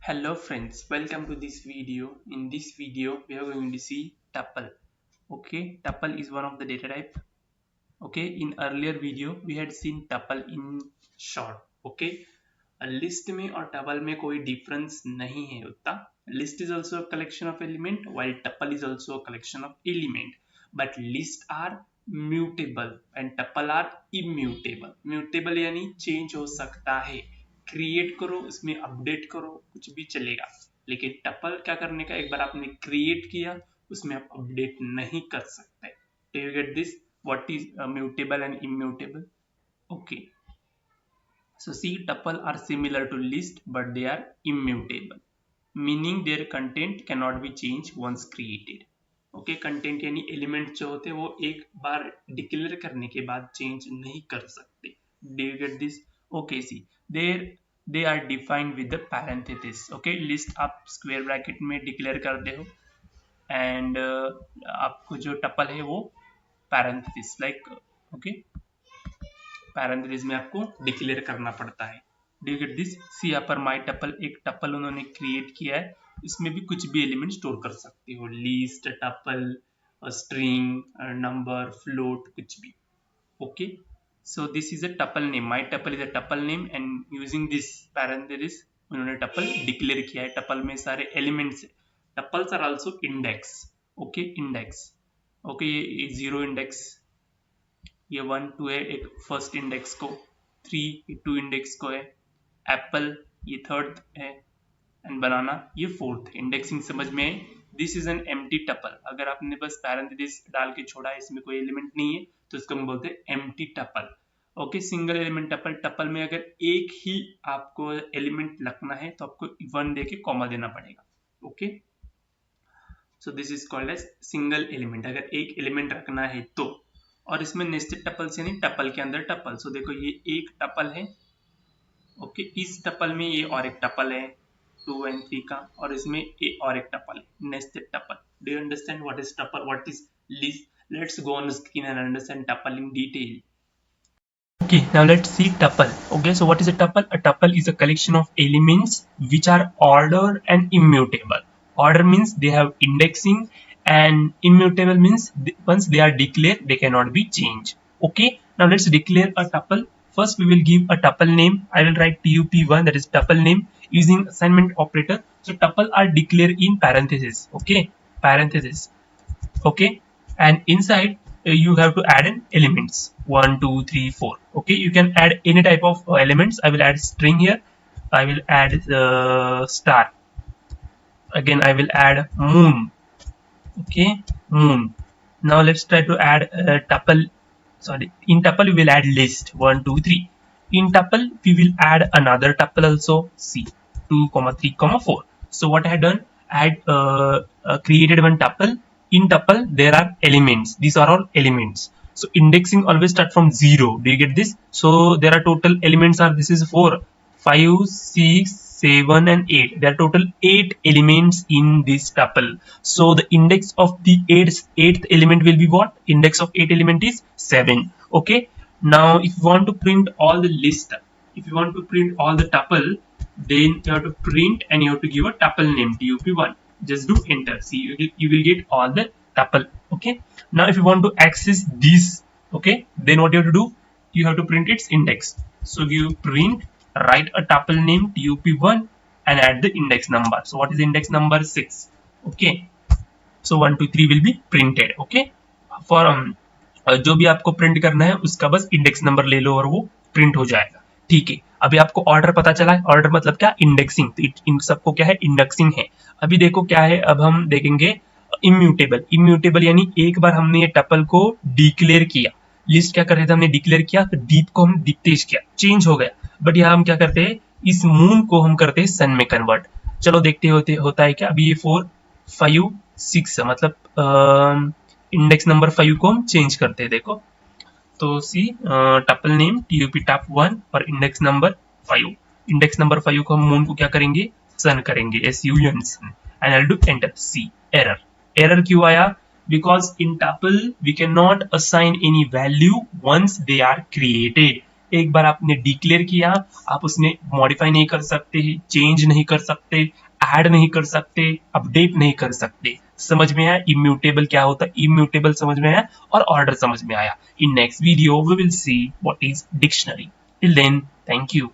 Hello friends, welcome to this video. In this video, we are going to see tuple. Okay, tuple is one of the data type. Okay, in earlier video, we had seen tuple in short. Okay, a list में और tuple में कोई difference नहीं है उतना. List is also a collection of element, while tuple is also a collection of element. But lists are mutable and tuple are immutable. Mutable यानी change हो सकता है. क्रिएट करो, उसमें अपडेट करो, कुछ भी चलेगा. लेकिन टपल क्या करने का, एक बार आपने क्रिएट किया उसमें आप अपडेट नहीं कर सकते. Do you get this? What is mutable and immutable? Okay, so see, tuple are similar to list but they are immutable, meaning their content cannot be changed once created. Okay, content यानी element जो होते हैं वो एक बार declare करने के बाद change नहीं कर सकते. Do you get this? Okay, see they are defined with the parenthesis. Okay, list आप स्क्वायर ब्रैकेट में डिक्लेयर करते हो एंड आपको जो टपल है वो पैरेंथेसिस लाइक ओके पैरेंथेसिस में आपको डिक्लेयर करना पड़ता है. Do you get this? See यहाँ पर माई टपल, एक टपल उन्होंने क्रिएट किया है, इसमें भी कुछ भी एलिमेंट स्टोर कर सकते हो. List, tuple, string, number, float, कुछ भी. Okay, so this is a tuple name. My tuple is a tuple name and using this parenthesis उन्होंने टपल डिक्लेयर किया है. टपल में सारे एलिमेंट्स है. Tuples are also index. Okay, index. Okay, ये 0 index, ये 1 2 है एक फर्स्ट इंडेक्स को, 3 2 इंडेक्स को है, एप्पल ये थर्ड है एंड बनाना ये फोर्थ. इंडेक्सिंग समझ में है. This is an empty tuple. अगर आपने बस पैरेंथेसिस डाल के छोड़ा है, इसमें कोई एलिमेंट नहीं है, तो इसको हम बोलते हैं empty tuple. Okay, single element tuple. Tuple में अगर एक ही आपको एलिमेंट रखना है तो आपको 1 दे के कॉमा देना पड़ेगा. Okay, so this is called as single element, अगर एक एलिमेंट रखना है तो. और इसमें नेस्टेड टपल्स यानी टपल के अंदर टपल. सो देखो ये एक टपल है. ओके, इस टपल में ये और एक टपल है 2 and 3 का, और इसमें ये और एक टपल है, nested tuple. Do you understand what is tuple, what is list? Let's go on screen and understand tuple in detail. Okay, now let's see tuple. Okay, so what is a tuple? A tuple is a collection of elements which are ordered and immutable. Order means they have indexing, and immutable means once they are declared they cannot be changed. Okay, now let's declare a tuple. First we will give a tuple name. I will write tup1, that is tuple name, using assignment operator. So tuple are declared in parentheses. Okay, parentheses. Okay, and inside you have to add in elements 1 2 3 4. Okay, you can add any type of elements. I will add string here. I will add star. Again I will add moon. Okay, moon. Now let's try to add tuple. Sorry, in tuple we will add list 1 2 3. In tuple we will add another tuple also, c 2 3 4. So what I had done, I had created one tuple. In tuple there are elements. These are all elements. So indexing always start from 0. Do you get this? So there are total elements are, this is 4 5 6 7 and 8. There are total 8 elements in this tuple. So the index of the eighth element will be what? Index of 8 element is 7. Okay, now if you want to print all the list, if you want to print all the tuple, then you have to print and you have to give a tuple name tup1. Just do enter. See, you will get all the tuple. Okay, now if you want to access this, okay, then what you have to do, you have to print its index. So you print, write a tuple name tup1 and add the index number. So what is index number? 6. Okay, so 1 2 3 will be printed. Okay, for जो भी आपको print करना है उसका बस index number ले लो और वो प्रिंट हो जाएगा. ठीक है, अभी आपको ऑर्डर पता चला है. ऑर्डर मतलब क्या? इंडेक्सिंग. तो इन सबको क्या है? इंडेक्सिंग है. अभी देखो क्या है, अब हम देखेंगे इम्यूटेबल. इम्यूटेबल यानी एक बार हमने ये टपल को डिक्लेयर किया. लिस्ट क्या कर रहे थे, हमने डिक्लेयर किया, फिर डीप को हम डिक्टेज किया, चेंज हो गया. बट यहाँ हम क्या करते हैं, इस मून को हम करते हैं सन में कन्वर्ट. चलो देखते होता है क्या. अभी ये 4 5 6 मतलब इंडेक्स नंबर 5 को हम चेंज करते हैं. देखो तो सी टपल नेम tup tap1 और इंडेक्स नंबर 5. इंडेक्स नंबर 5 को हम मून को क्या करेंगे? सन करेंगे, sun sun. And I will do enter. See error. Error क्यों आया? Because in tuple we can not assign any value once they are created. एक बार आपने डिक्लेयर किया, आप उसने मॉडिफाई नहीं कर सकते, चेंज नहीं कर सकते, ऐड नहीं कर सकते, अपडेट नहीं कर सकते। समझ में आया इम्यूटेबल क्या होता है? इम्यूटेबल समझ में आया और ऑर्डर समझ में आया। In next video we will see what is dictionary. Till then, thank you.